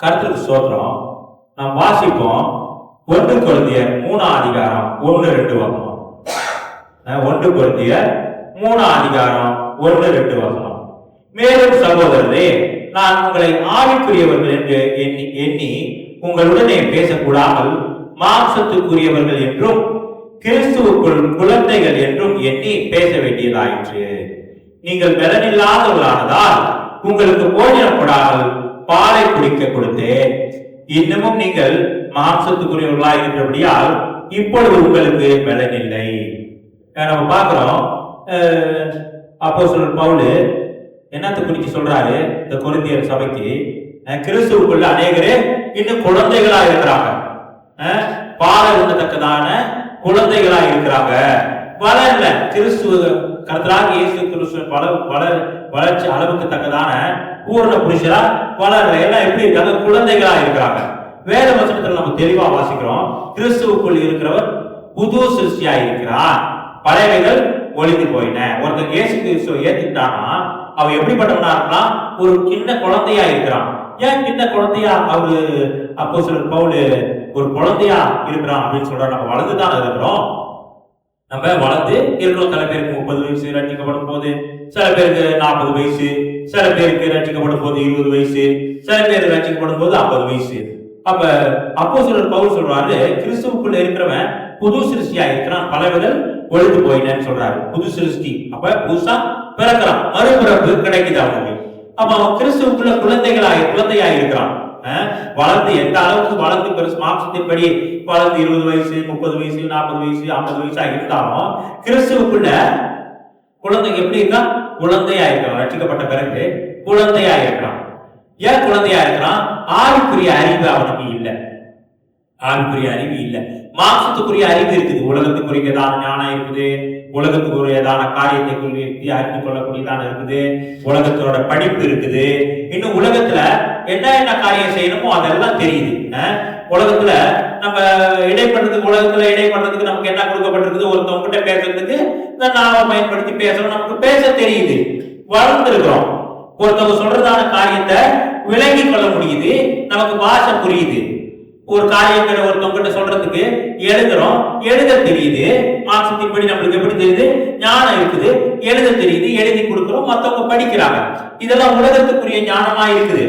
கர்த்தருக்கு ஸ்தோத்திரம். நாம் வாசிப்போம் 1 கொரிந்தியர் 3ஆம் அதிகாரம் 1-2 வசனம். 1 கொரிந்தியர் 3ஆம் அதிகாரம் 1-2 வசனம். மேலும் சகோதரரே, நான் உங்களை ஆவிக்குரியவர்கள் என்று எண்ணி உங்களுடனே பேசக்கூடாமல் மாம்சத்துக்குரியவர்கள் என்றும் கிறிஸ்துவுக்குள் குழந்தைகள் என்றும் எண்ணி பேச வேண்டியதாயிற்று. நீங்கள் பலனில்லாதவர்களானதால் உங்களுக்கு போஜனப்படாமல் பாலை குடிக்க கொடுத்தேன். இன்னமும் நீங்கள் மாம்சத்துக்குரியவர்களாய் இருக்கிறபடியால் இப்பொழுது உங்களுக்கு பலன் இல்லை. நம்ம பார்க்கிறோம், அப்போஸ்தலர் பவுல் என்னத்தை குறித்து சொல்றாரு இந்த கொரிந்தியர் சபைக்கு, கிறிஸ்துவுக்குள்ள அநேகரே இன்னும் குழந்தைகளா இருக்கிறாங்க, பாலை உண்ணத்தக்கதான குழந்தைகளா இருக்கிறாங்க. வளரல. கிறிஸ்துவ கர்த்தராகிய இயேசு கிறிஸ்துவ வளர்ச்சி அளவுக்கு தக்கதான பூர்ண புருஷரா வளரல. எல்லாம் எப்படி இருக்காங்க? குழந்தைகளா இருக்கிறாங்க. வேத வசனத்துல நம்ம தெளிவா வாசிக்கிறோம், கிறிஸ்துவுக்குள் இருக்கிறவர் புது சிருஷ்டியா இருக்கிறார், பழையவைகள் ஒளிந்து போயின. ஒருத்தர் இயேசு கிறிஸ்துவை ஏத்துக்கிட்டானா அவன் எப்படிப்பட்டவனா இருக்கலாம்? ஒரு சின்ன குழந்தையா இருக்கிறான். ஏன் சின்ன குழந்தையா அவரு அப்போஸ்தலர் பவுல் ஒரு குழந்தையா இருக்கிறான் அப்படின்னு சொல்றான்? நம்ம வளர்ந்துதான் இருக்கிறோம். நம்ம வளர்ந்து இருக்கிறோம். சில பேருக்கு 30 வயசு ரட்சிக்கப்படும் போது, சில பேருக்கு 40 வயசு, சில பேருக்கு ரட்சிக்கப்படும் போது 20 வயசு, சில பேருக்கு ரட்சிக்கப்படும் போது 50 வயசு. அப்ப அப்போஸ்தலர் பவுல் சொல்றாரு, கிறிஸ்துவுக்குள்ள இருக்கிறவன் புது சிருஷ்டியா இருக்கிறான், பலவைகள் ஒழிந்து போயினன்னு சொல்றாரு. புது சிருஷ்டி, அப்ப புதுசா பிறக்கிறான், மறுபிறப்பு கிடைக்குது அவனுக்கு. அப்ப அவன் கிறிஸ்துவுக்குள்ள குழந்தையா இருக்கிறான். வளர்ந்து எந்த அளவுக்கு வளர்ந்து பெருசு மாம்சத்தின்படி வளர்ந்து 20 வயசு 30 வயசு 40 வயசு 50 வயசா இருந்தாலும் கிறிஸ்துவுக்குள்ள குழந்தை எப்படி இருக்கான்? குழந்தையா இருக்கிறான். ரட்சிக்கப்பட்ட பிறகு குழந்தையா இருக்கிறான். ஏன் குழந்தையா இருக்கிறான்? ஆவிக்குரிய அறிவு அவனுக்கு இல்லை. ஆவிக்குரிய அறிவு இல்லை. மாம்சத்துக்குரிய அறிவு இருக்குது. உலகத்துக்குரியதான ஞானம் இருக்குது, உலகத்துக்குரியதான காரியத்தை குறித்து அறிந்து கொள்ளக்கூடியதான இருக்குது, உலகத்தோட படிப்பு இருக்குது. இன்னும் உலகத்துல என்ன காரியம் செய்யணுமோ அதெல்லாம் தெரியுது. உலகத்துல நம்ம உலகத்துல இடை பண்றதுக்கு நமக்கு என்ன கொடுக்கப்பட்டிருக்குது? ஒருத்தவங்க கிட்ட பேசுறதுக்கு இந்த நாவை பயன்படுத்தி பேசணும். நமக்கு பேச தெரியுது, வளர்ந்துருக்கிறோம். ஒருத்தவங்க சொல்றதான காரியத்தை விளங்கி கொள்ள முடியுது, நமக்கு பாஷை புரியுது. ஒரு காரியங்களை ஒருத்தவங்க கிட்ட சொல்றதுக்கு எழுத தெரியுது. மாம்சத்தின்படி நம்மளுக்கு எப்படி தெரியுது? ஞானம் இருக்குது, எழுத தெரியுது, எழுதி கொடுக்கிறோம், மத்தவங்க படிக்கிறாங்க. இதெல்லாம் உலகத்துக்குரிய ஞானமா இருக்குது.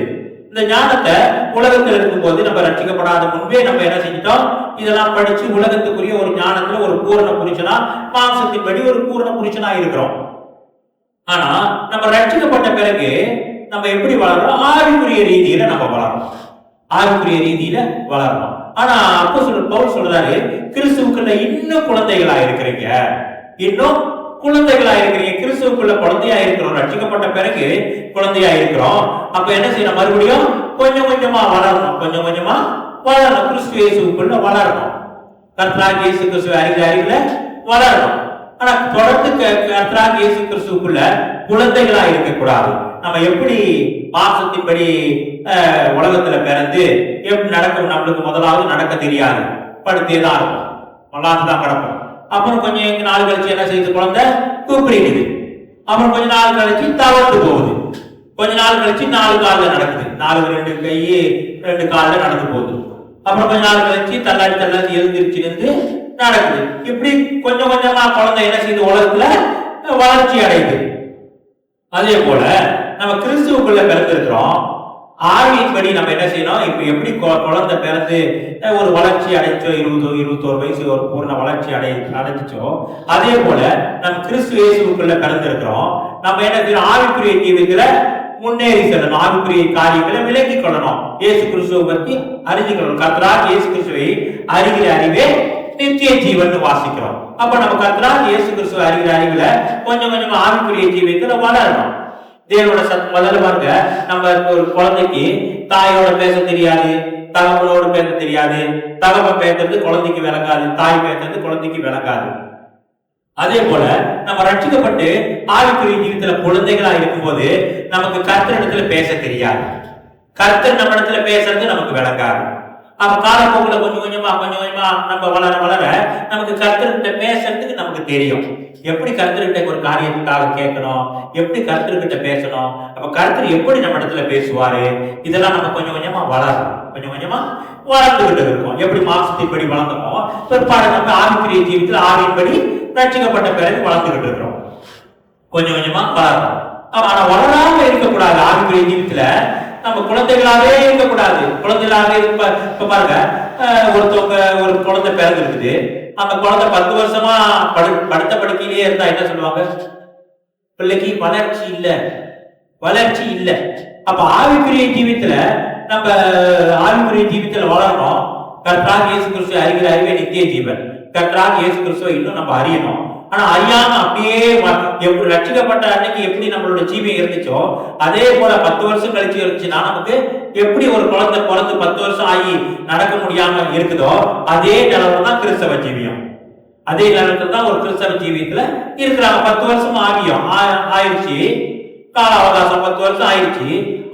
இந்த ஞானத்தை உலகத்தில் இருக்கும்போது நம்ம ரட்சிக்கப்படாத முன்பே நம்ம என்ன செஞ்சிட்டோம்? இதெல்லாம் படிச்சு உலகத்துக்குரிய ஒரு ஞானத்துல ஒரு பூரண புருஷனா, மாம்சத்தின்படி ஒரு பூரண புருஷனா இருக்கிறோம். ஆனா நம்ம ரட்சிக்கப்பட்ட பிறகு நம்ம எப்படி வளர்றோம்? ஆவிக்குரிய ரீதியில நம்ம வளர்றோம். ஆவிக்குரிய ரீதியில வளரணும். ஆனா அப்போஸ்தலர் பவுல் சொல்றாரு, கிறிஸ்துவுக்குள்ள இன்னும் குழந்தைகளா இருக்கிறீங்க, இன்னும் குழந்தைகளா இருக்கிறீங்க. கிறிஸ்துவுக்குள்ள குழந்தையா இருக்கிறோம், ரட்சிக்கப்பட்ட பிறகு குழந்தையா இருக்கிறோம். அப்ப என்ன செய்யணும்? மறுபடியும் கொஞ்சம் கொஞ்சமா வளரணும், கொஞ்சம் கொஞ்சமா வளரணும். கிறிஸ்து இயேசுக்குள்ள வளரணும், கர்த்தராகிய இயேசு கிறிஸ்துவை அறிவுல வளரணும். ஆனா தொடர்ந்து கர்த்தராகிய இயேசு கிறிஸ்துவுக்குள்ள குழந்தைகளா இருக்கக்கூடாது. நம்ம எப்படி மாம்சத்தின்படி உலகத்துல பிறந்து எப்படி நடக்கும்? நம்மளுக்கு முதலாவது நடக்க தெரியாது, படுத்தேதான் இருக்கும், மல்லாந்துதான் கிடக்கும். அப்புறம் கொஞ்சம் நாள் கழிச்சு என்ன செய்யுது? குழந்தை கூப்பிடுது. அப்புறம் கொஞ்ச நாள் கழிச்சு தவறு போகுது. கொஞ்ச நாள் கழிச்சு 4 காலில் நடக்குது, 2 கை 2 காலில் நடந்து போகுது. அப்புறம் கொஞ்ச நாள் கழிச்சு தள்ளாடி எழுந்திருச்சு நடக்குது. இப்படி கொஞ்சம் கொஞ்சமா குழந்தை என்ன செய்யுது? உலகத்துல வளர்ச்சி அடையுது. அதே போல நம்ம கிறிஸ்துவுக்குள்ள பிறந்திருக்கிறோம். ஆவியின்படி நம்ம என்ன செய்யணும்? இப்ப எப்படி குழந்தை பிறந்து ஒரு வளர்ச்சி அடைச்சோ, 21 வயசு ஒரு பூர்ண வளர்ச்சி அடைஞ்சிச்சோ, அதே போல நம்ம கிறிஸ்து இயேசுக்குள்ள பிறந்திருக்கிறோம். நம்ம என்ன செய்யணும்? ஆவிக்குரிய ஜீவியத்துல முன்னேறி செல்லணும், ஆவிக்குரிய காரியங்களை விளங்கி கொள்ளணும், இயேசு கிறிஸ்துவை பற்றி அறிஞ்சுக்கணும். கர்த்தராகிய இயேசு கிறிஸ்துவை அறிகிற அறிவே நித்திய ஜீவன் வாசிக்கிறோம். அப்ப நம்ம கர்த்தராகிய இயேசு கிறிஸ்துவை அறிகிற அறிவுல கொஞ்சம் கொஞ்சமா ஆவிக்குரிய ஜீவியத்துல வளரணும். தேவனோட முதல்ல பாருங்க, நம்ம ஒரு குழந்தைக்கு தாயோட பேச தெரியாது, தகவலோடு பேச தெரியாது. தகவல் பேசுறது குழந்தைக்கு விளங்காது, தாய் பேசுறது குழந்தைக்கு விளங்காது. அதே போல நம்ம ரட்சிக்கப்பட்டு ஆவிக்குரிய ஜீவியத்துல குழந்தைகளா இருக்கும்போது நமக்கு கர்த்தர் இடத்துல பேச தெரியாது, கர்த்தர் நம்ம இடத்துல பேசுறது நமக்கு விளங்காது. அப்ப காலப்போக்குல கொஞ்சம் கொஞ்சமா நம்ம வளர வளர நமக்கு கர்த்தர்கிட்ட பேசுறதுக்கு நமக்கு தெரியும். எப்படி கர்த்தர்கிட்ட ஒரு காரியத்துக்காக கேட்கணும், எப்படி கர்த்தர்கிட்ட பேசணும், அப்ப கர்த்தர் எப்படி நம்ம இடத்துல பேசுவாரு, இதெல்லாம் நம்ம கொஞ்சம் கொஞ்சமா வளரும். கொஞ்சம் கொஞ்சமா வளர்ந்துகிட்டு இருக்கோம். எப்படி மாம்சத்தின்படி வளர்ந்தோமோ பிற்பாடு நம்ம ஆவிக்குரிய ஜீவிதத்தில் ஆவியின்படி ரட்சிக்கப்பட்ட பிறகு வளர்ந்துகிட்டு இருக்கிறோம். கொஞ்சம் கொஞ்சமா வளரும். ஆனா வளராம இருக்கக்கூடாது. ஆவிக்குரிய ஜீவிதத்துல நம்ம குழந்தைகளாவே இருக்கக்கூடாது. குழந்தைகளாவே இப்ப பாருங்க, ஒருத்தவங்க ஒரு குழந்தை பிறகு இருக்குது. அந்த குழந்தை 10 வருஷமா படுத்த படுக்கையிலேயே இருந்தா என்ன சொல்லுவாங்க? பிள்ளைக்கு வளர்ச்சி இல்ல. அப்ப ஆவிக்குரிய ஜீவிதத்துல நம்ம ஆவிக்குரிய ஜீவிதத்துல வளரணும். கர்த்தராகிய இயேசு கிறிஸ்துவை அறிகிற அறிவே நித்திய ஜீவன். கர்த்தராகிய இயேசு கிறிஸ்துவை இன்னும் நம்ம அறியணும். ஆனா அறியாம அப்படியே எப்படி ரட்சிக்கப்பட்ட அன்னைக்கு எப்படி நம்மளோட ஜீவியம் இருந்துச்சோ அதே போல 10 வருஷம் கழிச்சு இருந்துச்சுன்னா நமக்கு எப்படி ஒரு குழந்தை பிறந்து 10 வருஷம் ஆகி நடக்க முடியாம இருக்குதோ அதே நிலவுல தான் கிறிஸ்தவ ஜீவியம். அதே நிலத்துல தான் ஒரு கிறிஸ்தவ ஜீவியத்துல இருக்கிறாங்க. 10 வருஷம் ஆயிடுச்சு, கால அவகாசம் 10 வருஷம் ஆயிடுச்சு.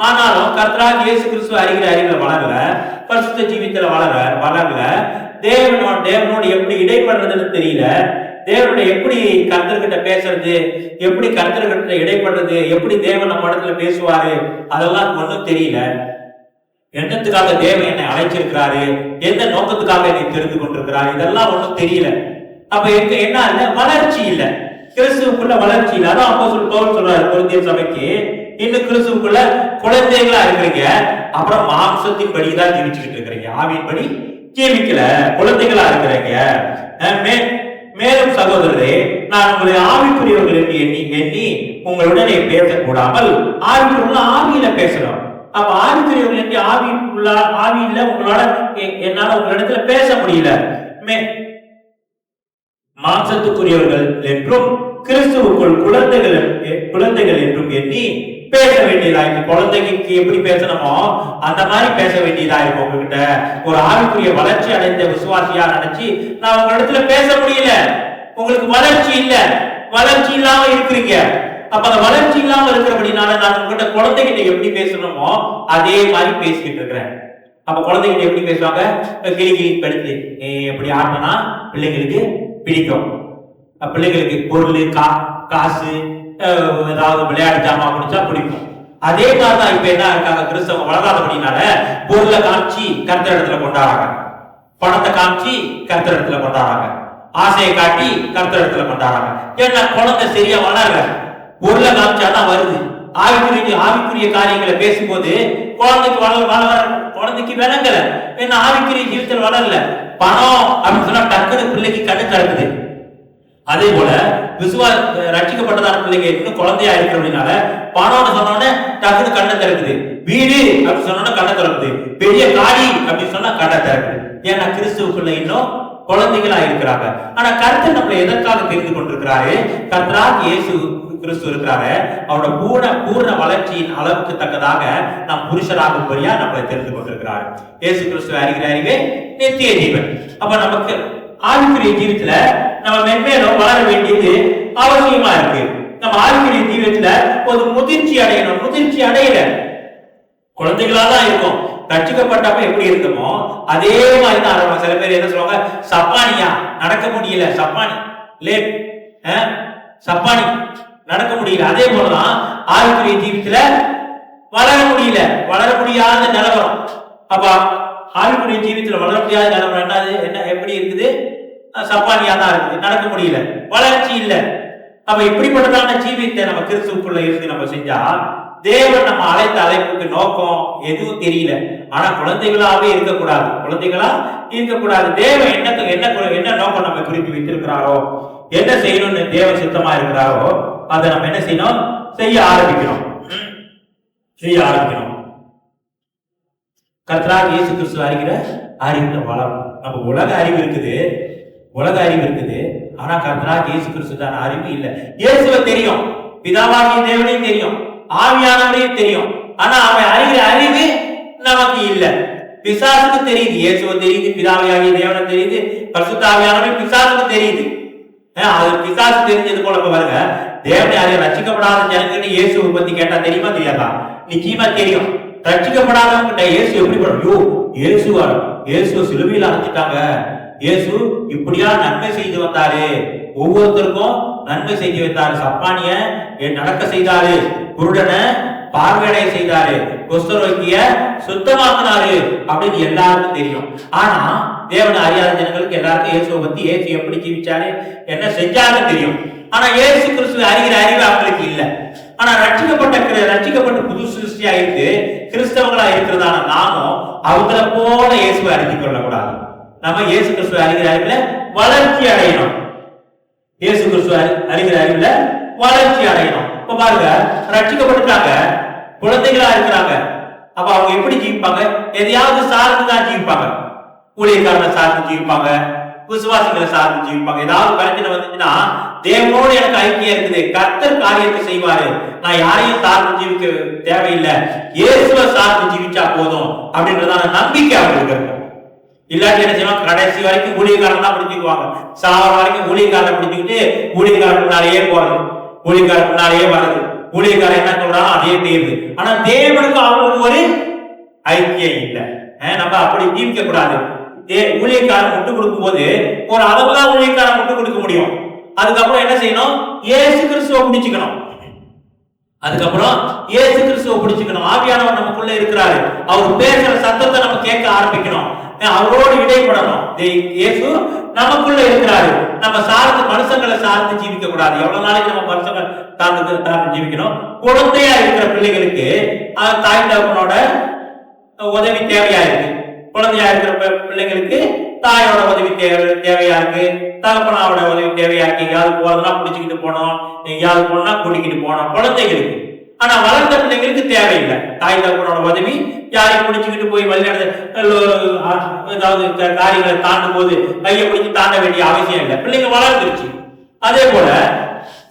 ஆனாலும் கர்த்தராகிய இயேசு கிறிஸ்துவை அறிகிற அறிவுல வளரல, பரிசுத்த ஜீவியத்துல வளரல. தேவனோடு எப்படி இடைப்படுறதுன்னு தெரியல. தேவனுடைய எப்படி கர்த்தர்கிட்ட பேசுறது, எப்படி கர்த்தர்கிட்ட இடைப்படுறது, எப்படி தேவன் நம்ம இடத்துல பேசுவாரு, அதெல்லாம் ஒன்றும் தெரியல. என்னத்துக்காக தேவன் என்னை அழைச்சிருக்கிறாரு, எந்த நோக்கத்துக்காக என்னை தெரிந்து கொண்டிருக்கிறாரு, இதெல்லாம் ஒன்றும் தெரியல. அப்ப என்ன இல்ல, வளர்ச்சி இல்ல, கிறிஸ்துவுக்குள்ள வளர்ச்சி இல்ல. அதான் அப்போஸ்தலன் பவுல் சொல்றாரு கொரிந்தியர் சபைக்கு, இன்னும் கிறிஸ்துவுக்குள்ள குழந்தைகளா இருக்கிறீங்க, அப்புறம் மாம்சத்தின் படிதான் ஜீவிச்சுக்கிட்டு இருக்கிறீங்க, ஆவியின்படி ஜீவிக்கல, குழந்தைகளா இருக்கிறீங்க. மேலும் சகோதரரே, நான் உங்களை ஆவிக்குரியவர்கள் என்று எண்ணி உங்களுடனே பேசக்கூடாமல் ஆவிக்குள்ள ஆவியில பேசணும். அப்ப ஆவிக்குரியவர்கள் என்று ஆவியில உங்களால என்னால உங்களிடத்துல பேச முடியல. மாம்சத்துக்குரியவர்கள் என்றும் கிறிஸ்துவுக்குள் குழந்தைகள் என்றும் எண்ணி பேச வேண்டியதா இருக்கு. குழந்தைக்கு எப்படி பேசணுமோ அந்த மாதிரி பேச வேண்டியதா இருக்கும். உங்ககிட்ட ஒரு ஆவிக்குரிய வளர்ச்சி அடைந்த விசுவாசியா நினைச்சு நான் உங்க இடத்துல பேச முடியல. உங்களுக்கு வளர்ச்சி இல்ல, வளர்ச்சி இல்லாம இருக்கிறீங்க. அப்ப அந்த வளர்ச்சி இல்லாம இருக்கிறபடினால நான் உங்ககிட்ட குழந்தைகிட்ட எப்படி பேசணுமோ அதே மாதிரி பேசிக்கிட்டு இருக்கிறேன். அப்ப குழந்தைகிட்ட எப்படி பேசுவாங்க? கிளி படுத்து எப்படி ஆடினா பிள்ளைங்களுக்கு பிடிக்கும். பிள்ளைங்களுக்கு பொருள் காசு ஏதாவது விளையாட்டு ஜாமான் குடிச்சா பிடிக்கும். அதே மாதிரிதான் இப்ப என்ன இருக்காங்க, கிறிஸ்தவங்க வளராதபடினால பொருளை காமிச்சு கர்த்தர் இடத்துல கொண்டாடுறாங்க, பணத்தை காமிச்சு கர்த்தர் இடத்துல கொண்டாடுறாங்க, ஆசையை காட்டி கர்த்தர் இடத்துல கொண்டாடுறாங்க. ஏன்னா குழந்தை சரியா வளரல, பொருளை காமிச்சாதான் வருது. ஆவிக்குரிய காரியங்களை பேசும்போது குழந்தைக்கு விளங்கல, ஏன்னா ஆவிக்குரிய ஜீவிதத்தில் வளரல. பணம் அப்படின்னு சொன்னா டக்குனு பிள்ளைக்கு கண்ணு திறக்குது. அதே போல ரட்சிக்கப்பட்டதான பிள்ளைங்க இன்னும் குழந்தையா இருக்கு அப்படின்னால பணம்னு சொன்னோடனே டக்குனு கண்ணை திறக்குது. வீடு அப்படின்னு சொன்னோன்னா கண்ணை திறக்குது. பெரிய காடி அப்படின்னு சொன்னா கண்ணை திறக்குது. ஏன்னா கிறிஸ்துவுக்குள்ள இன்னும் குழந்தைகளா இருக்கிறாங்க. ஆனா கர்த்தர் நம்மளை எதற்காக தெரிந்து கொண்டிருக்கிறாரு? கர்த்தராகிய இயேசு கிறிஸ்து இருக்கிறாரு, அவரோட பூர்ண வளர்ச்சியின் அளவுக்கு தக்கதாக நாம் புருஷராகும்படியா நம்மளை தெரிந்து கொண்டிருக்கிறாரு. இயேசு கிறிஸ்துவை அறிகிற அறிவே நித்திய ஜீவன். அப்ப நமக்கு ஆவிக்குரிய ஜீவிதத்துல நம்ம மென்மேலும் வளர வேண்டியது அவசியமா இருக்கு. நம்ம ஆவிக்குரிய ஜீவிதத்துல ஒரு முதிர்ச்சி அடையணும். முதிர்ச்சி அடையல, குழந்தைகளா தான் இருக்கும். ரட்சிக்கப்பட்டப்ப எப்படி இருக்குமோ அதே மாதிரி தான். சில பேர் என்ன சொல்லுவாங்க, சப்பானியா நடக்க முடியல, சப்பானி லேட் சப்பானி நடக்க முடியல. அதே போலதான் ஆவிக்குரிய ஜீவிதத்துல வளர முடியல, வளர முடியாத நிலவரம். அப்ப ஆவிக்குரிய ஜீவிதத்துல வளர முடியாத நிலவரம் என்னது, என்ன எப்படி இருக்குது? சப்பானியா தான் இருக்குது, நடக்க முடியல, வளர்ச்சி இல்ல. அப்ப இப்படிப்பட்டதான ஜீவியத்தை நம்ம கிறிஸ்துவுக்குள்ள இருந்து நம்ம செஞ்சா தேவன் நம்ம அழைத்த அழைப்புக்கு நோக்கம் எதுவும் தெரியல. ஆனா குழந்தைகளாவே இருக்கக்கூடாது, குழந்தைகளா இருக்கக்கூடாது. தேவன் என்ன நோக்கம் நம்ம குறித்து வைத்திருக்கிறாரோ, என்ன செய்யணும்னு தேவன் சித்தமா இருக்கிறாரோ அதை நம்ம என்ன செய்யணும்? செய்ய ஆரம்பிக்கணும். கர்த்தராகிய இயேசு கிறிஸ்து அறிகிற அறிவுல வளரும். நம்ம உலக அறிவு இருக்குது, ஆனா கர்த்தராகிய இயேசு கிறிஸ்து தான அறிவு இல்ல. இயேசுவை தெரியும், பிதாவாகிய தேவனையும் தெரியும், ஆவியானவரையும் தெரியும், ஆனா அவன் அறிகிற அறிவு நமக்கு இல்ல. பிசாசுக்கு தெரியுது, இயேசுவை தெரியுது, பிதாவாகிய தேவனை தெரியுது, பரிசுத்த ஆவியானவரை பிசாசுக்கு தெரியுது. அது பிசாசு தெரிஞ்சது போல பாருங்க, தேவனை அறிய ரட்சிக்கப்படாத ஜனங்கிட்ட இயேசுவை பத்தி கேட்டா தெரியுமா தெரியாதா? நிச்சயமா தெரியும். ரட்சிக்கப்படாதவங்கிட்ட இயேசு எப்படி ஐயோ இயேசு சிலுவையில் அரைச்சிட்டாங்க, இயேசு இப்படியா நன்மை செய்து வந்தாரு, ஒவ்வொருத்தருக்கும் நன்மை செய்து வந்தாரு, சப்பானிய நடக்க செய்தாரு, குருடனை பார்வையடைய செய்தாரு, குஷ்டரோகிய சுத்தமாக்குனாரு அப்படின்னு எல்லாருக்கும் தெரியும். ஆனா தேவனை அறியாத ஜனங்களுக்கு எல்லாருக்கும் இயேசுவை பத்தி இயேசு எப்படி ஜீவிச்சாரு என்ன செஞ்சாருன்னு தெரியும். ஆனா இயேசு கிறிஸ்துவை அறிகிற அறிவு அவங்களுக்கு இல்லை. ஆனா ரட்சிக்கப்பட்ட புது சிருஷ்டியா இருக்கு கிறிஸ்தவங்களா இருக்கிறதான நாமும் அவங்கள போல இயேசுவை அறிந்து கொள்ளக்கூடாது. நம்ம இயேசு கிறிஸ்துவை அறிகிற அறிவுல வளர்ச்சி அடையணும். இயேசு கிறிஸ்துவை அறிகிற அறிவுல வளர்ச்சி அடையணும். இப்ப பாருங்க, ரட்சிக்கப்பட்டுட்டாங்க, குழந்தைகளா இருக்கிறாங்க. அப்ப அவங்க எப்படி ஜீவிப்பாங்க? எதையாவது சார்ந்துதான் ஜீவிப்பாங்க. ஊழியக்காரனை சார்ந்து ஜீவிப்பாங்க, விசுவாசிகளை சார்ந்து ஜீவிப்பாங்க. ஏதாவது பிரச்சனை வந்துச்சுன்னா தேவனோடு எனக்கு ஐக்கியம் இருக்குது, கர்த்தர் காரியத்தை செய்வாரு, நான் யாரையும் சார்ந்து ஜீவிக்க தேவையில்லை, இயேசுவை சார்ந்து ஜீவிச்சா போதும் அப்படின்றதான நம்பிக்கை அவங்களுக்கு இருக்கும். இல்லாட்டி என்ன செய்வாங்க, கடைசி வரைக்கும் ஊழியக்காரன் தான் பிடிச்சுக்குவாங்க. சாவ வரைக்கும் ஊழியக்காரனை பிடிச்சுக்கிட்டு ஊழியக்காரன் முன்னாலேயே போறது, ஊழியக்காரன் முன்னாலேயே வர்றது, ஊழியக்காரன் என்ன சொல்றாலும் அதே தேர்வு. ஆனா தேவனுக்கு அவங்களுக்கு ஒரு ஐக்கியம் இல்லை. நம்ம அப்படி ஜீவிக்க கூடாது. ஊழியக்காரன் முட்டு கொடுக்கும் போது ஒரு அளவுதான் ஊழியக்காரன் முட்டு கொடுக்க முடியும். அதுக்கப்புறம் என்ன செய்யணும், இயேசு கிறிஸ்துவை பிடிச்சுக்கணும். அதுக்கப்புறம் இயேசு கிறிஸ்துவை பிடிச்சுக்கணும். ஆவியானவர் நமக்குள்ள இருக்கிறாரு, அவர் பேசுற சத்தத்தை நம்ம கேட்க ஆரம்பிக்கணும், அவரோடு இடைப்படணும். இயேசு நமக்குள்ள இருக்கிறாரு. நம்ம சார்ந்து மனுஷங்களை சார்ந்து ஜீவிக்க கூடாது. எவ்வளவு நாளைக்கு நம்ம மனுஷங்களை சார்ந்து ஜீவிக்கணும்? குழந்தையா இருக்கிற பிள்ளைகளுக்கு தாய் தகப்பனோட உதவி தேவையா இருக்கு. குழந்தையா இருக்கிற பிள்ளைங்களுக்கு தாயோட உதவி தேவையா இருக்கு, தகப்பனாவோட உதவி தேவையா இருக்கு. எங்கேயாவது போறதுனா பிடிச்சிக்கிட்டு போனோம், எங்கேயாவது போனா கூட்டிக்கிட்டு போனோம் குழந்தைகளுக்கு. ஆனா வளர்ந்த பிள்ளைங்களுக்கு தேவையில்லை தாய் தகப்பனோட உதவி. யாரையும் பிடிச்சுக்கிட்டு போய் வழிநடத்த ஏதாவது காரியங்களை தாண்டும் போது கையை பிடிச்சி தாண்ட வேண்டிய அவசியம் இல்லை. பிள்ளைங்க வளர்ந்துருச்சு. அதே போல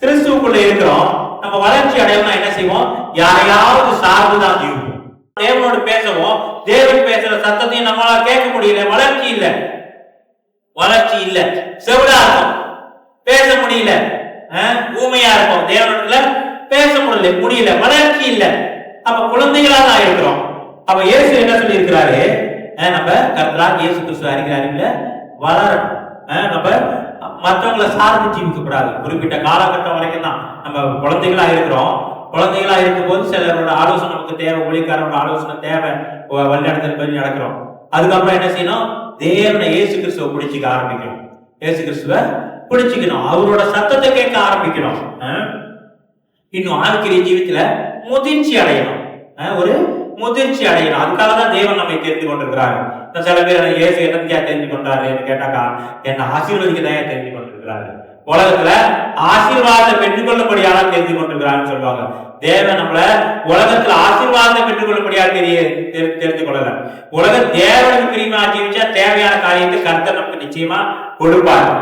கிறிஸ்துவுக்குள்ள இருக்கிறோம். நம்ம வளர்ச்சி அடையணும்னா என்ன செய்வோம்? யாரையாவது சார்ந்துதான் ஜீவிப்போம். தேவனோடு பேசவும் தேவன் பேசுற சத்தத்தையும் நம்மளால கேட்க முடியல. வளர்ச்சி இல்லை, வளர்ச்சி இல்லை. செவிடா இருக்கும், பேச முடியல. ஊமையா இருக்கும், தேவனோட பேச முடியல, வளர்ச்சி இல்லை. அப்ப குழந்தைகளா தான் இருக்கிறோம். அப்ப இயேசு என்ன சொல்லி இருக்கிறாரு? நம்ம கர்த்தராகிய இயேசு கிறிஸ்து அறிகிறாருல வளரணும். நம்ம மற்றவங்களை சார்ந்து ஜீவிக்க கூடாது. குறிப்பிட்ட காலகட்டம் வரைக்கும் தான் நம்ம குழந்தைகளா இருக்கிறோம். குழந்தைகளா இருக்கும் போது சிலரோட ஆலோசனை நமக்கு தேவை, ஊழியக்காரோட ஆலோசனை தேவை, வழிநடத்தல் பண்ணி நடக்கிறோம். அதுக்கப்புறம் என்ன செய்யணும்? தேவனை இயேசு கிறிஸ்துவை பிடிச்சிக்க ஆரம்பிக்கணும். இயேசு கிறிஸ்துவை பிடிச்சிக்கணும், அவரோட சத்தத்தை கேட்க ஆரம்பிக்கணும். இன்னும் ஆவிக்குரிய ஜீவித்துல முதிர்ச்சி அடையணும், ஒரு முதிர்ச்சி அடையணும். அதுக்காக தான் தேவன் நம்மை தெரிந்து கொண்டிருக்கிறாரு. சில பேர் இயேசு என்னத்தையா தெரிஞ்சு கொண்டாரு கேட்டாக்கா, என்ன ஆசீர்வதிக்க தான் தெரிஞ்சு கொண்டிருக்கிறாரு. உலகத்துல ஆசீர்வாதத்தை பெற்றுக்கொள்ளபடியால தெரிந்து கொண்டிருக்கிறான்னு சொல்லுவாங்க. தேவன் நம்மள உலகத்துல ஆசீர்வாதத்தை பெற்றுக்கொள்ளபடியாக தெரிந்து கொள்ளல. உலக தேவனுக்கு பிரியமா ஜீவிச்சா தேவையான காரியத்தை கர்த்தர் நமக்கு நிச்சயமா கொடுப்பாரு.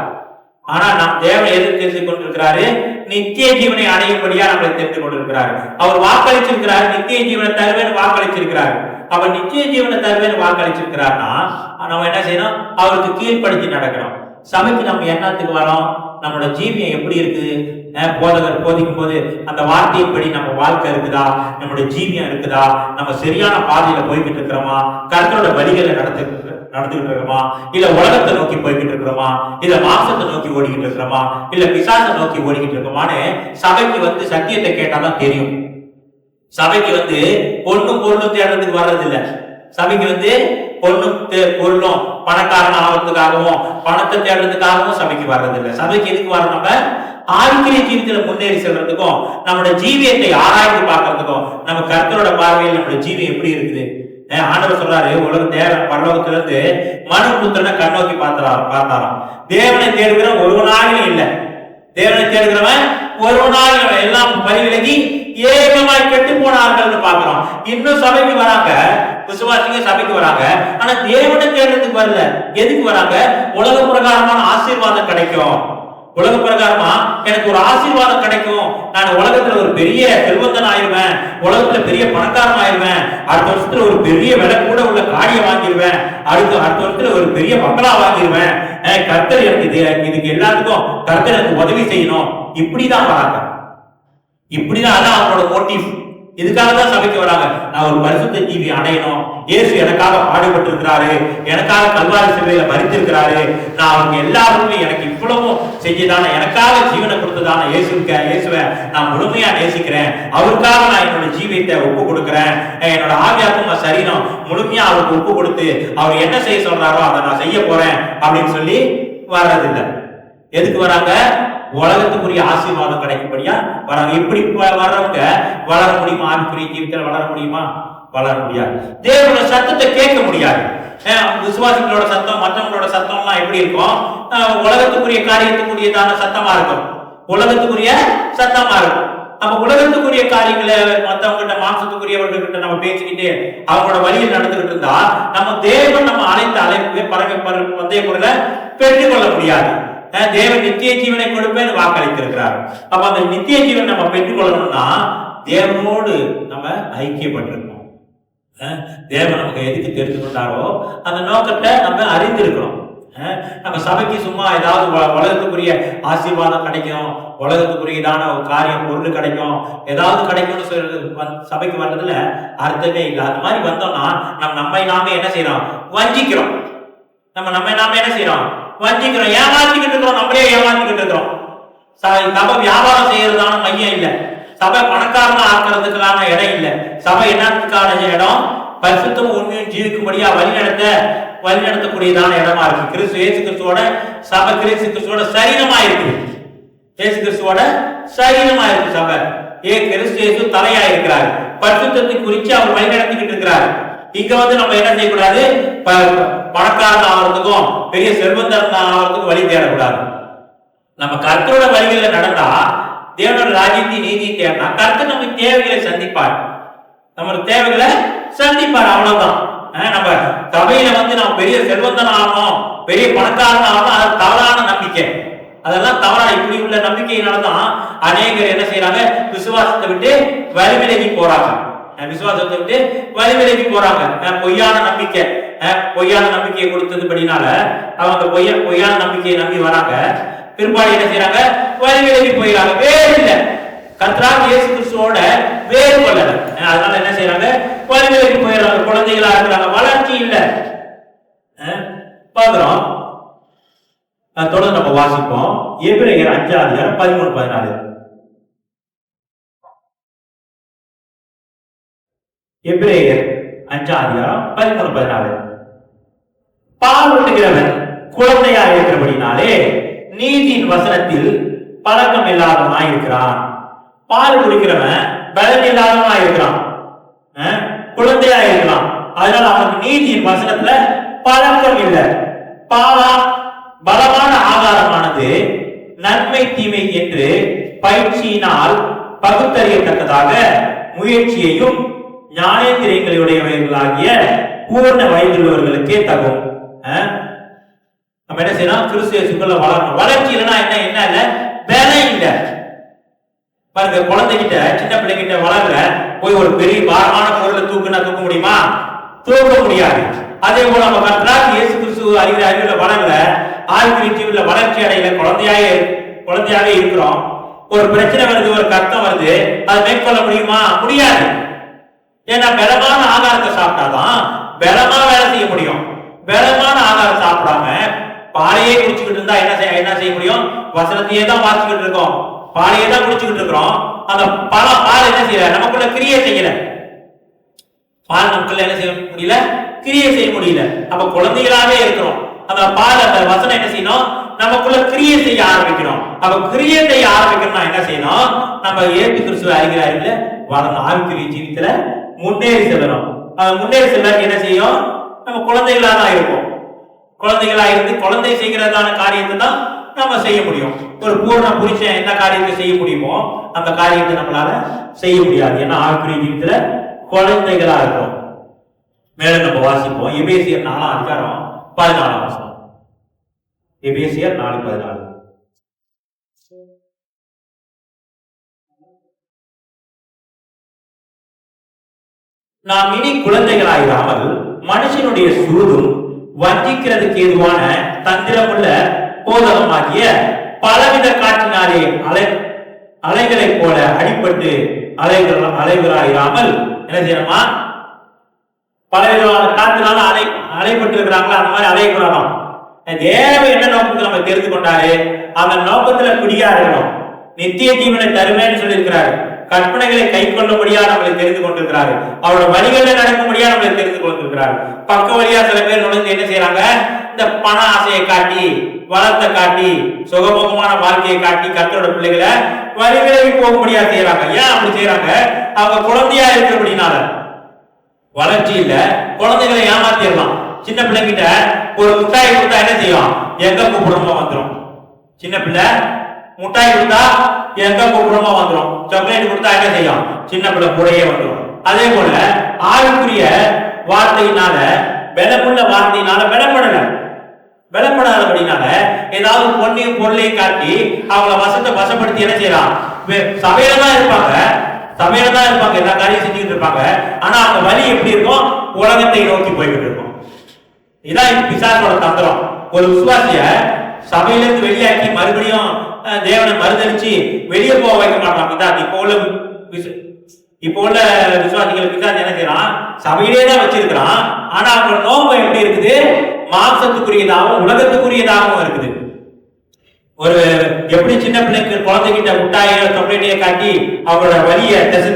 ஆனா நம் தேவன் எது தெரிந்து கொண்டிருக்கிறாரு? நித்திய ஜீவனை அடையும்படியா நம்மளை தெரிந்து கொண்டிருக்கிறாரு. அவர் வாக்களிச்சிருக்கிறார், நித்திய ஜீவனை தருவேன் வாக்களிச்சிருக்கிறார். அப்ப நித்திய ஜீவனை தருவேன் வாக்களிச்சிருக்கிறார்னா நம்ம என்ன செய்யணும்? அவருக்கு கீழ்ப்படுத்தி நடக்கணும். சபைக்கு நம்ம என்னத்துக்கு வரோம்? நம்மளோட ஜீவியம் எப்படி இருக்குது? போதகர் போதிக்கும் போது அந்த வார்த்தையின்படி நம்ம வாழ்க்கை இருக்குதா? நம்மளுடைய ஜீவியம் இருக்குதா? நம்ம சரியான பாதையில போய்கிட்டு இருக்கிறோமா? கர்த்தரோட வழிகளை நடந்துகிட்டு இருக்கிறோமா? இல்ல உலகத்தை நோக்கி போய்கிட்டு இருக்கிறோமா? இல்ல மாம்சத்தை நோக்கி ஓடிக்கிட்டு இருக்கிறோமா? இல்ல பிசாசை நோக்கி ஓடிக்கிட்டு இருக்கோமான்னு சபைக்கு சத்தியத்தை கேட்டாதான் தெரியும். சபைக்கு பொண்ணும் பொருளும் தேடுறதுக்கு வர்றதில்லை. சபைக்கு பொண்ணும் பொருளும் பணக்காரன் ஆகிறதுக்காகவும் பணத்தை தேடுறதுக்காகவும் சபைக்கு வர்றதில்லை. சபைக்கு எதுக்கு வர? நம்ம ஆவிக்குரிய ஜீவியத்துல முன்னேறி செல்றதுக்கும் நம்மளோட ஜீவியத்தை ஆராய்ந்து பார்க்கறதுக்கும் நம்ம கர்த்தரோட பார்வையில் நம்மளோட ஜீவியம் எப்படி இருக்குது. ஆண்டவர் சொல்றாரு, உலக தேவன் பரலோகத்துல இருந்து மனுபுத்திரனை கண்ணோக்கி பார்த்தாராம். தேவனை தேடுகிறவன் ஒருவனாகிலும் இல்லை, தேவனை தேடுகிறவன் ஒருவனாகிலும் எல்லாம் பரிவிலகி ஏகமாய் கெட்டு போனார்கள் பாக்குறோம். இன்னும் சபைக்கு வராங்க, விசுவாசிங்க சபைக்கு வராங்க, ஆனா தேவனை தேடுறதுக்கு வரல. எதுக்கு வராங்க? உலக பிரகாரமான ஆசீர்வாதம் கிடைக்கும், உலக பிரகாரமா எனக்கு ஒரு ஆசீர்வாதம் கிடைக்கும், நான் உலகத்துல ஒரு பெரிய செல்வந்தன் ஆயிருவேன், உலகத்துல பெரிய பணக்காரன் ஆயிருவேன், அடுத்த வருஷத்துல ஒரு பெரிய விலை கூட உள்ள காடியை வாங்கிடுவேன், அடுத்த வருஷத்துல ஒரு பெரிய பங்களா வாங்கிடுவேன், கர்த்தர் எனக்கு இதுக்கு எல்லாத்துக்கும் கர்த்தர் எனக்கு உதவி செய்யணும். இப்படிதான் வராங்க. இப்படிதான், அதான் அவங்களோட மோட்டிவ். இதுக்காக தான் சபைக்கு வராங்க. நான் ஒரு பரிசுத்த ஜீவி அடையணும், இயேசு எனக்காக பாடுபட்டு இருக்கிறாரு, எனக்காக கல்வாரி சிலுவையில மரித்திருக்கிறாரு, நான் அவங்க எல்லாருமே எனக்கு இவ்வளவும் செஞ்சுதானே, எனக்காக ஜீவனை கொடுத்ததான இயேசுவை நான் முழுமையா நேசிக்கிறேன், அவருக்காக நான் என்னோட ஜீவியத்தை ஒப்பு கொடுக்கிறேன், என்னோட ஆவியாத்மா சரீரம் முழுமையா அவருக்கு ஒப்பு கொடுத்து அவர் என்ன செய்ய சொல்றாரோ அதை நான் செய்ய போறேன் அப்படின்னு சொல்லி வர்றதில்லை. எதுக்கு வராங்க? உலகத்துக்குரிய ஆசீர்வாதம் கிடைக்கும்படியா வராங்க. இப்படி வர்றவங்க வளர முடியுமா? ஆவிக்குரிய ஜீவிதத்தில் வளர முடியுமா? வளர முடியாது. தேவனோட சத்தத்தை கேட்க முடியாது. விசுவாசிகளோட சத்தம் மற்றவங்களோட சத்தம்லாம் எப்படி இருக்கும்? உலகத்துக்குரிய காரியத்துக்குரியதான சத்தமா இருக்கும், உலகத்துக்குரிய சத்தமா இருக்கும். நம்ம உலகத்துக்குரிய காரியங்களை மற்றவங்க கிட்ட, மாம்சத்துக்குரியவர்கிட்ட நம்ம பேசிக்கிட்டு அவங்களோட வழியில் நடந்துகிட்டு இருந்தா நம்ம தேவன் நம்ம அழைத்த அழைப்பு பந்தய பொருளை பெற்றுக்கொள்ள முடியாது. தேவன் நித்திய ஜீவனை கொடுப்பேன்னு வாக்களித்திருக்கிறார். அப்ப அந்த நித்திய ஜீவன் நம்ம பெற்றுக்கொள்ளணும்னா தேவனோடு நம்ம ஐக்கியப்பட்டிருக்கணும். தேவன் நமக்கு எதுக்கு தெரிந்து கொண்டாரோ அந்த நோக்கத்தை நம்ம அறிந்திருக்கிறோம். நம்ம சபைக்கு சும்மா ஏதாவது உலகத்துக்குரிய ஆசீர்வாதம் கிடைக்கும், உலகத்துக்குரியதான ஒரு காரியம் பொருள் கிடைக்கும், ஏதாவது கிடைக்கும்னு சொல்றது சபைக்கு வர்றதுல அர்த்தமே இல்லை. அது மாதிரி வந்தோம்னா நம்மை நாமே என்ன செய்யறோம்? வஞ்சிக்கிறோம். நம்மை நாமே என்ன செய்யறோம்? வஞ்சிக்கிறோம், ஏமாத்திக்கிட்டு இருக்கிறோம், நம்மளே ஏமாத்திக்கிட்டு இருக்கிறோம். சபை வியாபாரம் செய்யறதான மையம் இல்லை, சபை பணக்காரனா ஆக்குறதுக்கான இடம் இல்லை. சபை என்னத்துக்கான இடம்? பரிசுத்தம் உண்மையும் ஜீவிக்கும்படியா வழிநடத்தக்கூடியதான இடமா இருக்கு. கிறிஸ்து இயேசு கிறிஸ்துவோட சபை கிறிஸ்து கிறிஸ்துவோட சரீரமா இருக்கு. இயேசு கிறிஸ்துவோட சரீரமா இருக்கு சபை. கிறிஸ்து இயேசு தலையா இருக்கிறார். பரிசுத்தத்தை குறித்து அவர் வழிநடத்திக்கிட்டு இருக்கிறார். இங்க நம்ம என்ன செய்யக்கூடாது? பணக்காரன் ஆகிறதுக்கும் பெரிய செல்வந்தன் ஆகிறதுக்கும் வழி தேடக்கூடாது. நம்ம கர்த்தரோட வழிகளில் நடந்தா தேவனோட ராஜ்யத்தை நீதி தேடினா கர்த்தர் நம்ம தேவைகளை சந்திப்பார், நம்ம தேவைகளை சந்திப்பார். அவ்வளவுதான். நம்ம சபையில நம்ம பெரிய செல்வந்தன் ஆகணும், பெரிய பணக்காரன் ஆகணும், அது தவறான நம்பிக்கை. அதெல்லாம் தவறான இப்படி உள்ள நம்பிக்கையினாலதான் அநேகர் என்ன செய்யறாங்க? விசுவாசத்தை விட்டு வழிவிலகி போறாங்க. விசுவாசத்தை விட்டு வழிவிலகி போறாங்க. பொய்யான நம்பிக்கையை கொடுத்ததுபடினால அவங்க பொய்யான நம்பிக்கையை நம்பி வராங்க. பிற்பாடு என்ன செய்யறாங்க? வழிவிலகி போயிடறாங்க. வேறு இல்ல, கர்த்தராகிய இயேசு கிறிஸ்துவோட வேறு கொள்ளல. அதனால என்ன செய்யறாங்க? வழிவிலகி போயிடறாங்க, குழந்தைகளா இருக்கிறாங்க, வளர்ச்சி இல்ல. பாக்குறோம். தொடர்ந்து நம்ம வாசிப்போம். எபிரேயர் 5:13-14. எபிரேயர் 5:13-14. பால் ஊட்டுகிறவன் குழந்தையா இருக்கிறபடினாலே நீதியின் வசனத்தில் பழக்கம் இல்லாதவனாய் இருக்கிறான். பால் குடிக்கிறவன் பலன் இல்லாதவனாய் இருக்கிறான், குழந்தையா இருக்கலாம். அதனால அவனுக்கு நீதியின் வசனத்துல பழக்கம் இல்லை. பலமான ஆகாரமானது நன்மை தீமை என்று பயிற்சியினால் பகுத்தறியத்தக்கதாக முயற்சியையும் ஞானேந்திரியங்களுடையவர்களாகிய பூர்ண வயதுள்ளவர்களுக்கே தகும். நம்ம என்ன செய்யணும்? கிறிஸ்து இயேசுக்குள்ள வளரணும். வளர்ச்சி இல்லைன்னா என்ன இல்ல? பலம் இல்ல. பாருங்க, குழந்தைகிட்ட சின்ன பிள்ளைகிட்ட வளர்ற போய் ஒரு பெரிய பாரமான பொருளை தூக்க முடியுமா? தூக்க முடியாது. அதே போல நம்ம கர்த்தராகிய இயேசு கிறிஸ்து அறிவுல வளர்ற ஆவிக்குரிய ஜீவில வளர்ச்சி அடையில குழந்தையாவே இருக்கிறோம். ஒரு பிரச்சனை வருது, ஒரு கஷ்டம் வருது, அதை மேற்கொள்ள முடியுமா? முடியாது. ஏன்னா பலமான ஆகாரத்தை சாப்பிட்டாதான் பலமா வேலை செய்ய முடியும். பலமான ஆகாரம் சாப்பிடாம பாலையே குடிச்சுக்கிட்டு இருந்தா என்ன செய்ய முடியும்? வசனத்தையே தான் வாசிச்சுக்கிட்டு இருக்கோம், பாலையே தான் குடிச்சுக்கிட்டு இருக்கிறோம். அந்த பால் என்ன செய்யல? நமக்குள்ள கிரியை செய்யல. பால் நமக்குள்ள என்ன செய்ய முடியல? கிரியை செய்ய முடியல. அப்ப குழந்தைகளாவே இருக்கிறோம். அந்த பால் அந்த வசனம் என்ன செய்யணும்? நமக்குள்ள கிரியை செய்ய ஆரம்பிக்கணும். அப்ப கிரியை செய்ய ஆரம்பிக்கணும்னா என்ன செய்யணும்? நம்ம இயேசு கிறிஸ்துவ அறிகிறார்கள் வளர்ந்த ஆவிக்குரிய ஜீவித்துல முன்னேறி செல்லணும். முன்னேறி செல்ல என்ன செய்யும்? நம்ம குழந்தைகளா தான் இருப்போம். குழந்தைகளா இருந்து குழந்தை செய்கிறதான காரியத்தை தான் நம்ம செய்ய முடியும். ஒரு பூர்ண புருஷன் என்ன காரியத்தை செய்ய முடியுமோ அந்த காரியத்தை நம்மளால செய்ய முடியாது. ஏன்னா ஆவிக்குரிய ஜீவித்துல குழந்தைகளா இருக்கும். மேலும் நம்ம வாசிப்போம். எபேசியர் 4:14. எபேசியர் 4:14. நாம் இனி குழந்தைகளாயிராமல் மனுஷனுடைய சூதும் வஞ்சிக்கிறதுக்கு ஏதுவான தந்திரமுள்ள போதகமாகிய பலவித காற்றினாலே அலைகளைப் போல அடிபட்டு அலைவராயிராமல் என்ன செய்யணுமா? பலவிதமான காத்தினால அலைப்பட்டு இருக்கிறாங்களா, அந்த மாதிரி அலையக்கூடாதான். தேவன் என்ன நோக்கத்தில் நம்ம தெரிந்து கொண்டாரு, அந்த நோக்கத்துல பிடியா இருக்கணும். நித்திய ஜீவனை தருவேன்னு சொல்லி இருக்கிறாரு. கற்பனைகளை கை கொள்ளும்படியா நம்மளை தெரிந்து கொண்டிருக்கிறாரு. அவரோட வழிகளை நடக்கும்படியா நம்மளை தெரிந்து கொண்டிருக்கிறாரு. பக்க வழியா சில பேர் நுழைந்து என்ன செய்யறாங்க, இந்த பண ஆசையை காட்டி, வளத்தை காட்டி, சுகபோகமான வாழ்க்கையை காட்டி கர்த்தரோட பிள்ளைகளை வழிவிலகி போகும்படியா செய்யறாங்க. ஏன் அப்படி செய்யறாங்க? அவங்க குழந்தையா இருக்கிறபடினால. வளர்ச்சி இல்ல, குழந்தைகளை ஏமாத்திடலாம். சின்ன பிள்ளைகிட்ட ஒரு முட்டாய் கொடுத்தா என்ன செய்யும்? எங்க கூப்பிடுறோமோ வந்துடும். சின்ன பிள்ளை முட்டாய் கொடுத்தா எங்க கூப்பிடுறோமோ வந்துடும். சாக்லேட் கொடுத்தா என்ன செய்யும்? சின்ன பிள்ளை கூடயே வந்துடும். அதே போல ஆவிக்குரிய வார்த்தையினால, பலமுள்ள வார்த்தையினால பலப்படாதபடினால ஏதாவது பொண்ணையும் பொருளையும் காட்டி அவங்கள வசப்படுத்தி என்ன செய்யலாம்? சபையில தான் இருப்பாங்க, எல்லா காரியம் செஞ்சுக்கிட்டு இருப்பாங்க. ஆனா அவங்க வழி எப்படி இருக்கும்? உலகத்தை நோக்கி போய்கிட்டு இருக்கும். இதான் பிசாசோட தந்திரம். ஒரு விசுவாசிய சபையிலிருந்து வெளியாக்கி மறுபடியும் தேவனை மறுதளிச்சு வெளியே போக வைக்க மாட்டான் பிசாசு. இப்போ உள்ள விசுவாசிகள் பிசாசு என்ன செய்யறான்? சபையிலே தான் வச்சிருக்கிறான். ஆனா அவங்க நோக்கம் எப்படி இருக்குது? மாம்சத்துக்குரியதாகவும் உலகத்துக்குரியதாகவும் இருக்குது. ஒரு எப்படி சின்ன பிள்ளைக்கு குழந்தைகிட்ட முட்டாயை சாக்லேட்டையை காட்டி அவங்களோட வழியை திசை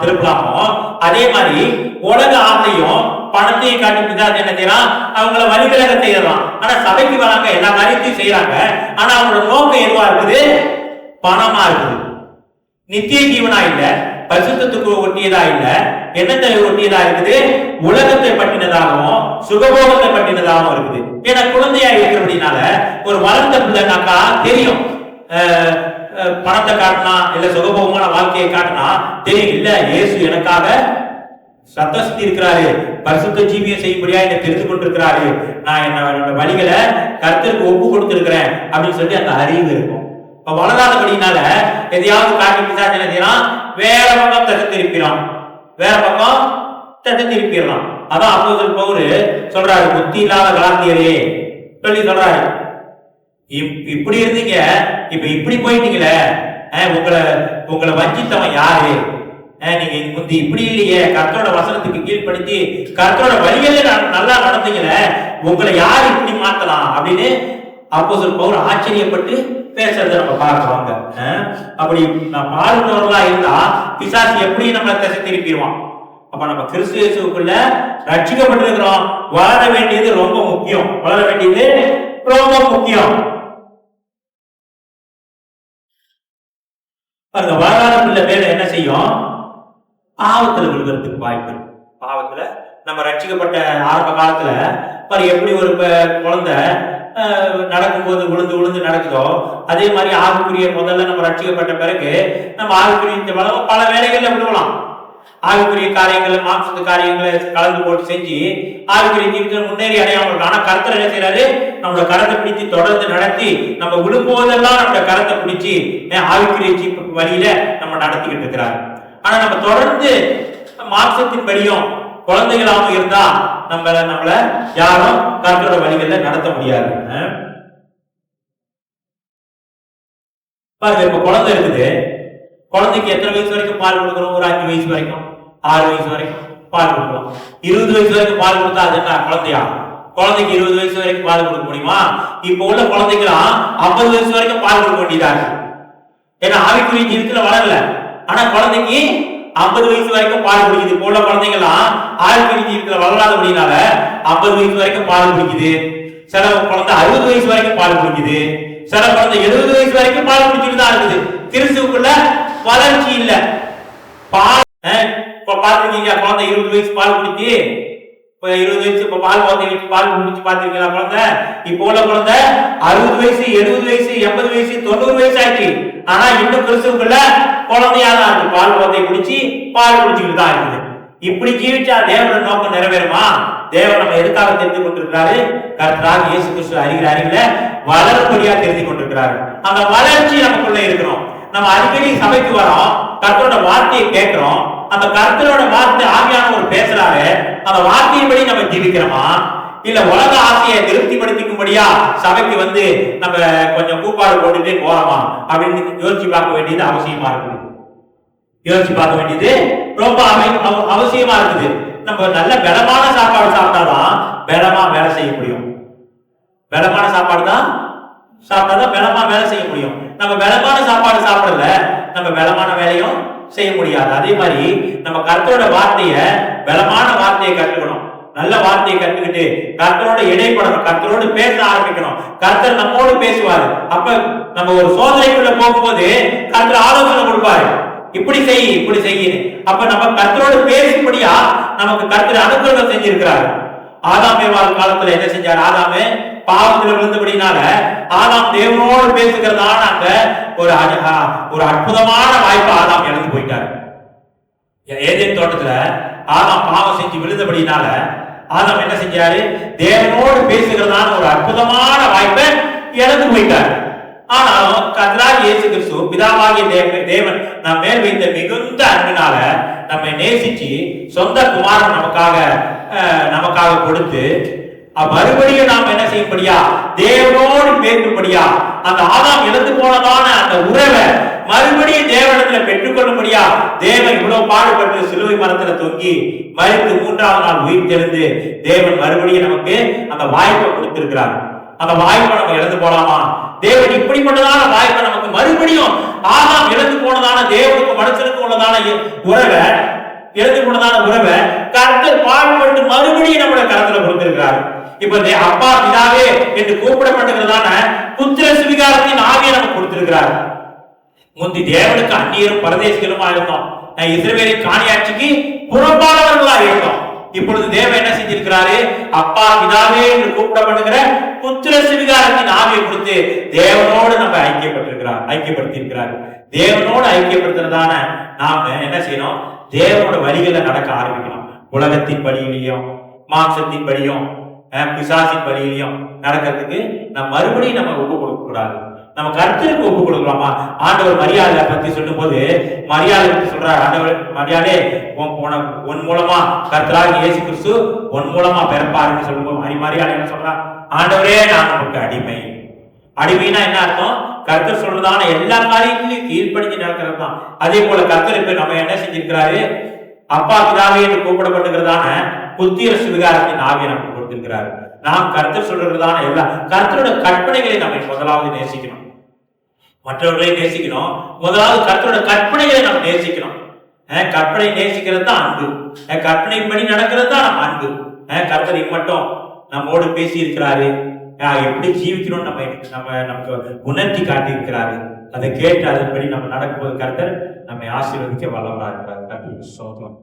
திருப்பலாமோ, அதே மாதிரி உலக ஆசையும் பணத்தையும் காட்டி பிசாசு என்ன செய்யறான்? அவங்கள வழிவிலக செய்யறான். ஆனா சபைக்கு வராங்க, எல்லா காரியத்தையும் செய்யறாங்க. ஆனா அவங்களோட நோக்கம் எதுவா இருக்குது? பணமா இருக்குது. நித்திய ஜீவனா இல்ல, பரிசுத்தத்துக்கு ஒட்டியதா இல்ல, எண்ணத்தை ஒட்டியதா இருக்குது, உலகத்தை பற்றினதாகவும் சுகபோகத்தை பற்றினதாகவும் இருக்குது. ஏன்னா குழந்தையா இருக்கிறபடினால ஒரு வளர்ந்த பிள்ளைனாக்கா தெரியும். பணத்தை காட்டினா இல்ல சுகபோகமான வாழ்க்கையை காட்டினா தெரியும். இல்ல, இயேசு எனக்காக சத்தம் இருக்கிறாரு, பரிசுத்த ஜீவியம் செய்யும்படியா என்னை தெரிந்து கொண்டிருக்கிறாரு, நான் என்னோட வழிகளை கர்த்தருக்கு ஒப்பு கொடுத்திருக்கிறேன் அப்படின்னு சொல்லி அந்த அறிவு இருக்கும். இப்ப வளராதபடினால எதையாவது காட்டி பிசாசு என்ன செய்யறான்? வேற பக்கம் தட்டு திருப்பிடலாம். அதான் அப்போஸ்தலன் பவுல் சொல்றாரு, புத்தி இல்லாத கலாத்தியரே சொல்லி சொல்றாரு, இப்படி இருந்தீங்க, இப்ப இப்படி போயிட்டீங்களே, உங்களை வஞ்சித்தவன் யாரு? நீங்க முந்தி இப்படி இல்லையே, கர்த்தரோட வசனத்துக்கு கீழ்படுத்தி கர்த்தரோட வழிகளை நல்லா நடந்தீங்களே, உங்களை யார் இப்படி மாத்தலாம் அப்படின்னு அப்போஸ்தலன் பவுல் ஆச்சரியப்பட்டு பேசுறத நம்ம பார்க்கலாங்க. அப்படி நான் பாடுபவர்களா இருந்தா பிசாசு எப்படி நம்மளை திசை திருப்பிடுவான். அப்ப நம்ம கிறிஸ்து இயேசுக்குள்ள ரட்சிக்கப்பட்டிருக்கிறோம். வளர வேண்டியது ரொம்ப முக்கியம். வளராத பிள்ளை பேர் என்ன செய்யும்? பாவத்துல விழுகிறதுக்கு வாய்ப்பு. பாவத்துல நம்ம ரட்சிக்கப்பட்ட ஆரம்ப காலத்துல எப்படி ஒரு குழந்தை நடக்கும்போது விழுந்து நடக்குதோ, அதே மாதிரி ஆவிக்குரிய முதல்ல நம்ம ரட்சிக்கப்பட்ட பிறகு நம்ம ஆவிக்குரிய பல வேலைகள்ல விடுவலாம். ஆவிக்குரிய காரியங்களை, மாம்சத்து காரியங்களை கலந்து போட்டு செஞ்சு ஆவிக்குரிய ஜீவிதத்தில் முன்னேறி அடையாமல் இருக்கும். ஆனா கர்த்தர் என்ன செய்யறாரு? நம்மளோட கரத்தை பிடிச்சு தொடர்ந்து நடத்தி நம்ம விழும்போதெல்லாம் நம்மளோட கரத்தை பிடிச்சி ஆவிக்குரிய வழியில நம்ம நடத்திக்கிட்டு இருக்கிறாரு. ஆனா நம்ம தொடர்ந்து மாம்சத்தின் படியும் குழந்தைகளாகவும் இருந்தா நம்மள யாரும் கர்த்தரோட வழிகளில நடத்த முடியாது. பாருங்க, இப்ப குழந்தை இருக்குது. குழந்தைக்கு எத்தனை வயசு வரைக்கும் பால் கொடுக்குறோம்? ஒரு 5 வயசு வரைக்கும், 6 வயசு வரைக்கும் பால் கொடுக்குறோம். 20 வயசு வரைக்கும் பால் கொடுத்தா அது என்ன குழந்தையா? குழந்தைக்கு 20 வயசு வரைக்கும் பால் கொடுக்க முடியுமா? இப்ப உள்ள குழந்தைக்கெல்லாம் 50 வயசு வரைக்கும் பால் கொடுக்க வேண்டியதா இருக்கு. ஏன்னா ஆவிக்குரிய ஜீவிதத்துல வளரல. ஆனா குழந்தைக்கு 50 வயசு வரைக்கும் பால் குடிக்குது. இப்போ உள்ள குழந்தைங்கலாம் ஆவிக்குரிய ஜீவிதத்துல வளராதபடினால 50 வயசு வரைக்கும் பால் குடிக்குது. சில குழந்தை 60 வயசு வரைக்கும் பால் குடிக்குது. சில குழந்தை 70 வயசு வரைக்கும் பால் குடிச்சுட்டு தான் இருக்குது. கிறிஸ்துவுக்குள்ள வளர்ச்சி இல்ல. பால் பாத்துருக்கீங்க? குழந்தை 20 வயசு பால் குடிச்சு, இப்ப 20 வயசு இப்ப பால் குடிச்சு பாத்துருக்கீங்களா? குழந்தை இப்போ உள்ள குழந்தை 60 வயசு, 70 வயசு, 80 வயசு, 90 வயசு ஆயிடுச்சு. ஆனா இன்னும் கிறிஸ்துவுக்குள்ள குழந்தையா தான் இருக்கு. பால் குடிச்சுக்கிட்டு தான் இருக்குது. இப்படி ஜீவிச்சா தேவனோட நோக்கம் நிறைவேறுமா? தேவன் நம்ம எதுக்காக தெரிந்து கொண்டிருக்கிறாரு? கர்த்தராகிய இயேசு கிறிஸ்து அறிகிற அறிவுல வளரும்படியா தெரிந்து கொண்டிருக்கிறாரு. அந்த வளர்ச்சி நமக்குள்ள இருக்கிறோம். நம்ம அடிக்கடி சபைக்கு வரோம், கர்த்தரோட வார்த்தையை கேட்கிறோம். அந்த கர்த்தரோட வார்த்தை ஆவியானவர் பேசுறாரு, அந்த வார்த்தையின்படி நம்ம ஜீவிக்கிறோமா? இல்ல உலக ஆசையை திருப்திப்படுத்திக்கும்படியா சபைக்கு வந்து நம்ம கொஞ்சம் கூப்பாடு போட்டுட்டே போறோமா அப்படின்னு யோசிச்சு பார்க்க வேண்டியது அவசியமா இருக்கு. யோசிச்சு பார்க்க வேண்டியது ரொம்ப அவசியமா இருக்குது. நம்ம நல்ல பலமான சாப்பாடு சாப்பிட்டாதான் பலமா வேலை செய்ய முடியும். பலமான சாப்பாடு தான் சாப்பிட்டாதான் பலமா வேலை செய்ய முடியும். நம்ம பலமான சாப்பாடு சாப்பிடல, நம்ம பலமான வேலையும் செய்ய முடியாது. அதே மாதிரி நம்ம கர்த்தரோட வார்த்தைய, பலமான வார்த்தையை கற்றுக்கணும். நல்ல வார்த்தையை கற்றுக்கிட்டு கர்த்தரோட இடைப்படணும், கர்த்தரோடு பேச ஆரம்பிக்கணும். கர்த்தர் நம்மோடு பேசுவாரு. அப்ப நம்ம ஒரு சோதனைக்குள்ள போகும்போது கர்த்தர் ஆலோசனை கொடுப்பாரு, இப்படி செய் இப்படி செய்யு. அப்ப நம்ம கர்த்தரோடு பேசும்படியா நமக்கு கர்த்தர் அனுகிரகம் செஞ்சிருக்கிறாரு. ஆதாம் ஏவாள் காலத்துல என்ன செஞ்சார்? ஆதாமே பாவத்துல விழுந்தபடினால ஆதாம் தேவனோடு பேசுகிறதான அந்த ஒரு அற்புதமான வாய்ப்பை ஆதாம் இழந்து போயிட்டாரு. ஏதேன் தோட்டத்துல ஆதாம் பாவம் செஞ்சு விழுந்தபடினால ஆதாம் என்ன செஞ்சாரு? தேவனோடு பேசுகிறதான ஒரு அற்புதமான வாய்ப்பை இழந்து போயிட்டார். ஆனாலும் கர்த்தராகிய இயேசு கிறிஸ்து பிதாவாகிய தேவன் நம் மேல் வைத்த மிகுந்த அன்பினால நம்மை நேசிச்சு சொந்த குமாரன் நமக்காக கொடுத்து மறுபடியும் நாம் என்ன செய்யும்படியா, தேவனோடு பேசும்படியா, அந்த ஆதாம் இழந்து போனதான அந்த உறவை மறுபடியும் தேவனிடத்துல பெற்றுக்கொள்ளும்படியா தேவன் இவ்வளவு பாடுபட்டு சிலுவை மரத்துல தொங்கி மரித்து 3ஆவது நாள் உயிர் தெழுந்து தேவன் மறுபடியும் நமக்கு அந்த வாய்ப்பை கொடுத்திருக்கிறார். அந்த வாய்ப்பை நம்ம இழந்து போலாமா? தேவன் இப்படிப்பட்டதான வாய்ப்பை நமக்கு மறுபடியும் ஆதாம் இழந்து போனதான தேவனுக்கு மனுஷனுக்கு உள்ளதான உறவை, இழந்து போனதான உறவை கர்த்தர் பாடுபட்டு மறுபடியும் நம்முடைய கரத்துல கொடுத்திருக்கிறார். இப்ப அப்பா பிதாவே என்று கூப்பிடப்பட்டிருக்கிறதான புத்திர சுவிகாரத்தின் ஆவியை நமக்கு கொடுத்திருக்கிறார். முந்தி தேவனுக்கு அந்நியரும் பரதேசிகளுமா இருந்தோம். இஸ்ரவேலின் காணியாட்சிக்கு புறம்பானவர்களா இருந்தோம். இப்பொழுது தேவன் என்ன செஞ்சிருக்கிறாரு? அப்பா பிதாவே என்று கூப்பிடப்படுகிற புத்திர சுவிகாரத்தின் ஆவியை கொடுத்து தேவனோடு நம்ம ஐக்கியப்படுத்தி இருக்கிறார். தேவனோடு ஐக்கியப்படுத்துறதான நாம என்ன செய்யணும்? தேவனோட வழிகளை நடக்க ஆரம்பிக்கணும். உலகத்தின் வழியிலையும் மாம்சத்தின் வழியும் பிசாசின் வழியிலையும் நடக்கிறதுக்கு நம்ம மறுபடியும் நம்ம ஒப்பு கொடுக்க கூடாது. நம்ம கர்த்தருக்கு ஒப்பு கொடுக்கலாமா? ஆண்டவர் மரியாதை பத்தி சொல்லும் போது மரியாதை பத்தி சொல்றாரு. ஆண்டவர் மரியாதை உன் மூலமா கர்த்தராகிய இயேசு கிறிஸ்து உன் மூலமா பிறப்பாருன்னு சொல்லும்போது மரியாதை என்ன சொல்றா? ஆண்டவரே நான் நமக்கு அடிமை. அடிமைனா என்ன அர்த்தம்? கர்த்தர் சொல்றதான எல்லா காரியத்திலையும் கீழ்ப்படிஞ்சு நடக்கிறது தான். அதே போல கர்த்தர் இப்ப நம்ம என்ன செஞ்சிருக்கிறாரு? அப்பா பிதாவே என்று கூப்பிடப்பட்டிருக்கிறதான புத்திர சுவிகாரத்தின் ஆவியை நமக்கு கொடுத்திருக்கிறாரு. நாம் கர்த்தர் சொல்றதான எல்லா கர்த்தரோட கற்பனைகளை நம்ம முதலாவது நேசிக்கணும். மற்றவர்களை நேசிக்கணும். முதலாவது கர்த்தரோட கற்பனைகளை நம்ம நேசிக்கணும். கற்பனை நேசிக்கிறது தான் அன்பு. கற்பனைப்படி நடக்கிறது தான் நம்ம அன்பு. கர்த்தர் மட்டும் நம்மோடு பேசி இருக்கிறாரு, எப்படி ஜீவிக்கணும் நமக்கு உணர்த்தி காட்டி இருக்கிறாரு. அதை கேட்டு அதன்படி நம்ம நடக்கும்போது கர்த்தர் நம்மை ஆசீர்வதிக்க வல்லவராக இருக்கிறார். கர்த்தருக்கு ஸ்தோத்திரம்.